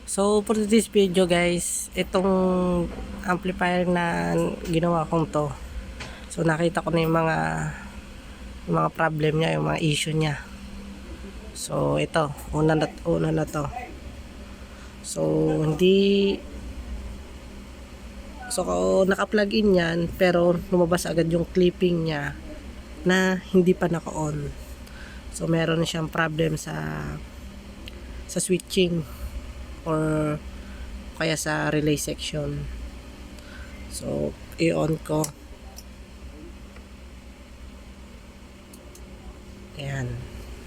So for this video guys, itong amplifier na ginawa kong to. So nakita ko na yung mga problem niya, yung mga issue niya. So ito, una na to. So hindi So naka-plug in yan pero lumabas agad yung clipping niya na hindi pa naka-on. So meron siyang problem sa switching or kaya sa relay section. So i-on ko. Ayan.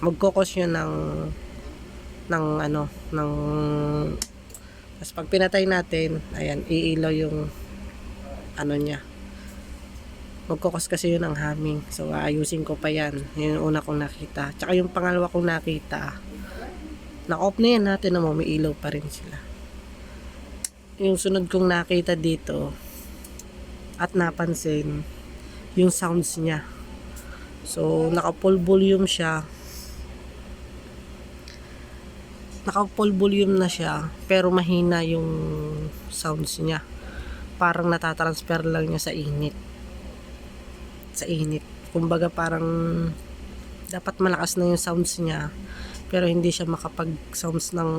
Magkokos yun ng tapos pag pinatay natin, ayan, iilaw yung ano niya. Magkokos kasi yun ng humming. So ayusin ko pa yan. Yun yung una kong nakita. Tsaka yung pangalawa kong nakita, na-off na yan natin na may ilaw pa rin sila. Yung sunod kong nakita dito at napansin, yung sounds niya. So naka full volume siya. Naka full volume na siya pero mahina yung sounds niya. Parang natatransfer lang niya sa init. Kumbaga parang dapat malakas na yung sounds niya pero hindi siya makapag sounds ng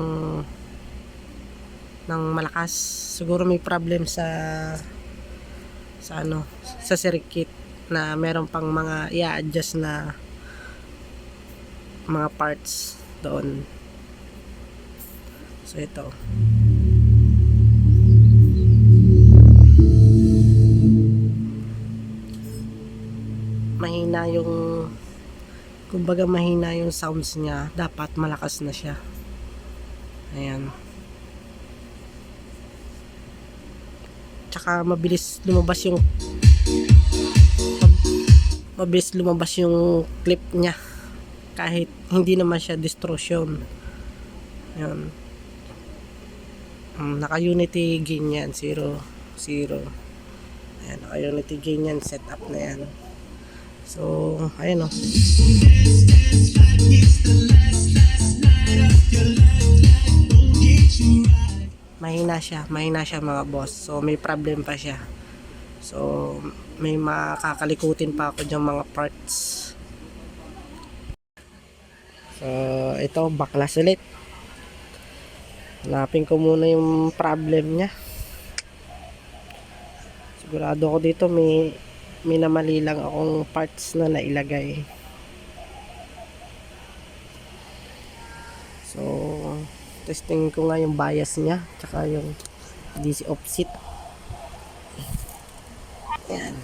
malakas. Siguro may problem sa circuit na meron pang mga i-adjust na mga parts doon. So ito. Mahina yung sounds niya. Dapat malakas na siya. Ayan. Tsaka mabilis lumabas yung clip niya kahit hindi naman siya distortion. Ayan. Naka-unity gain yan 0. Ayan, naka-unity gain yan, set up na yan. So ayan o. Mahina siya mga boss. So may problem pa siya. So may makakalikutin pa ako dyan mga parts. So ito, baklas ulit. Hanapin ko muna yung problem niya. Sigurado ko dito may namali lang akong parts na nailagay. So testing ko nga yung bias niya tsaka yung DC offset. Ayan.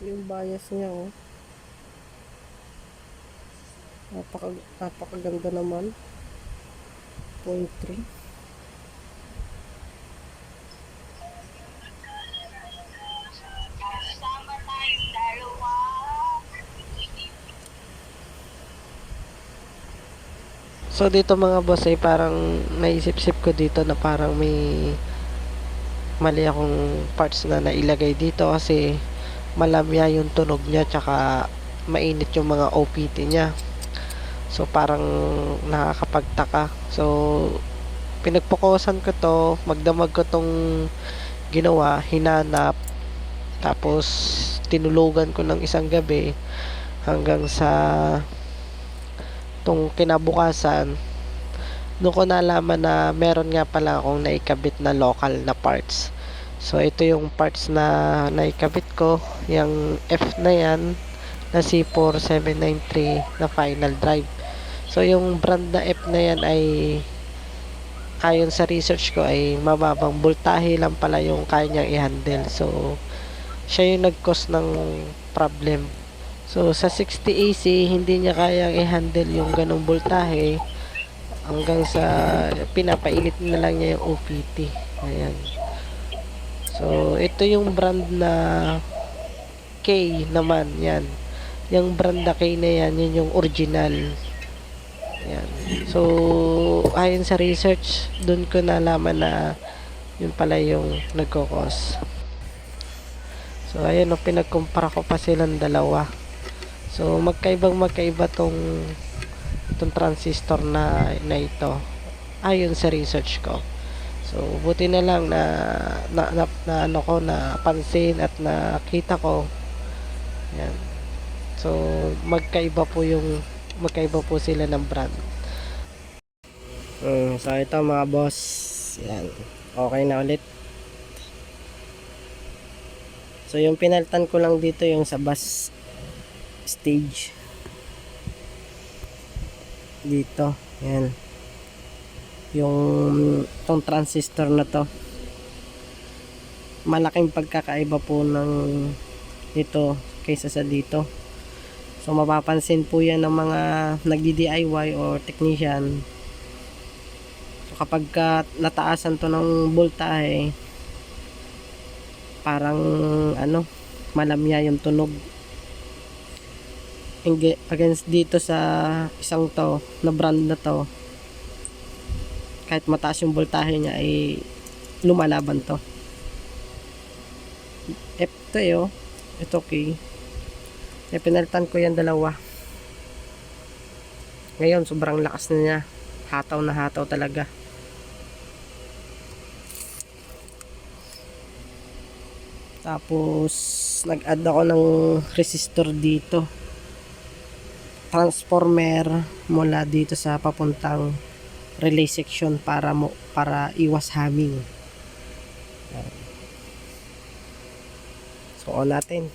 Yung bias niya oh. Napakaganda naman. 0.3. So dito mga boss ay parang naisip-sip ko dito na parang may mali akong parts na nailagay dito kasi malamya yung tunog niya tsaka mainit yung mga OPT niya. So parang nakakapagtaka. So pinagpokusan ko to, magdamag ko tong ginawa, hinanap, tapos tinulugan ko ng isang gabi hanggang sa tong kinabukasan doon ko nalaman na meron nga pala akong naikabit na local na parts. So ito yung parts na naikabit ko, yung F na yan na C4793 na final drive. So yung brand na F na yan ay ayon sa research ko ay mababang voltahe lang pala yung kaya niyang i-handle. So siya yung nag-cause ng problem. So sa 60 AC hindi niya kayang i-handle yung ganong voltahe hanggang sa pinapainit na lang niya yung OPT. Ayan. So ito yung brand na K naman yan. yung brand na K na yan, yun yung original. Yan. So, ayon sa research, dun ko nalaman na yun pala yung nagkokos. So, ayun, no, pinagkumpara ko pa silang dalawa. So, magkaiba tong transistor na ito ayon sa research ko. So, buti na lang na ano ko, na pansin at nakita ko. Yan. So, magkaiba po sila ng brand. So, ito mga boss. Yan. Okay na ulit. So, yung pinalitan ko lang dito yung sa bus stage. Dito. Yan. Yung tong transistor na to. Malaking pagkakaiba po ng dito kaysa sa dito. So, mapapansin po yan ng mga nagdi-DIY or technician. So, kapag nataasan to ng voltahe, parang ano, malamya yung tunog. Against dito sa isang to na brand na to, kahit mataas yung voltahe niya ay lumalaban to. Ito ito okay. Pinalitan ko yan dalawa. Ngayon sobrang lakas na niya. Hataw na hataw talaga. Tapos nag-add ako ng resistor dito. Transformer mula dito sa papuntang relay section para iwas humming. So on natin.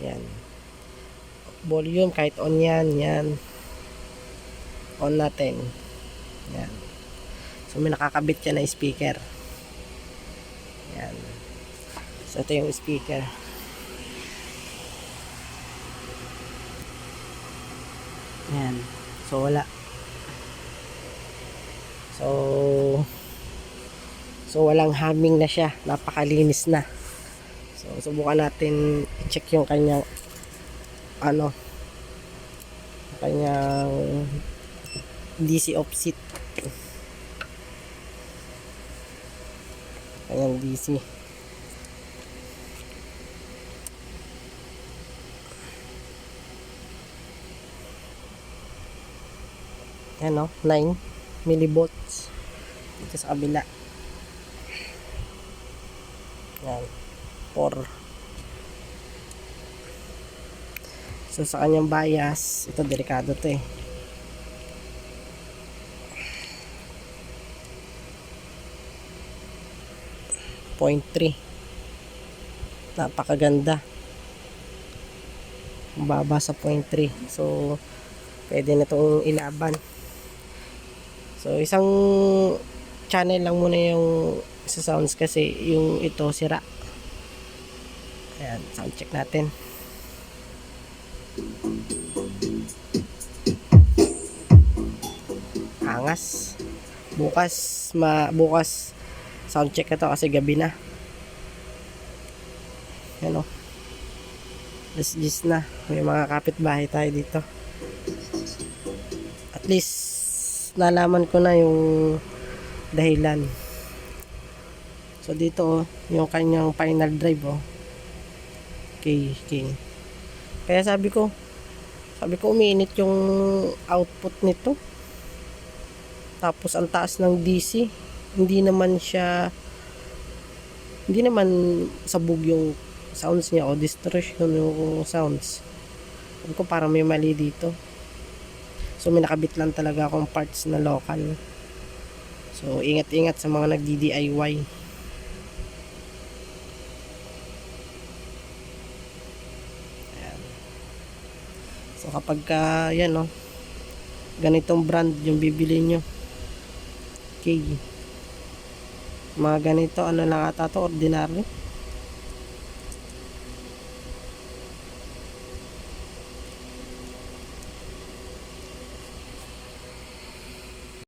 Yan. Volume kahit on yan. On natin. Yan. So may nakakabit yan na speaker. Yan. So ito yung speaker. Yan. So wala. So walang humming na siya. Napakalinis na. So subukan natin i-check yung kanyang kanyang DC offset. Kanyang DC. Yan o, 9 millivolts dito sa kabila. Yan, 4. So sa kanyang bias, ito delikado to 0.3. Napakaganda. Baba sa 0.3. So pwede na itong ilaban. So isang channel lang muna yung sa sounds kasi yung ito sira. Ayan, sound check natin. Angas. Bukas sound check na to kasi gabi na. Yan o. Gis na. May mga kapitbahay tayo dito. At least nalaman ko na yung dahilan. So dito yung kanyang final drive Okay. Kaya sabi ko umiinit yung output nito. Tapos ang taas ng DC, hindi naman sabog yung sounds niya o distortion yung sounds. Sabi ko parang may mali dito. So may nakabit lang talaga akong parts na local. So ingat-ingat sa mga nagdi-DIY. Ayan. So kapag yan ganitong brand yung bibili nyo. Okay. Mga ganito lang ata to, ordinary.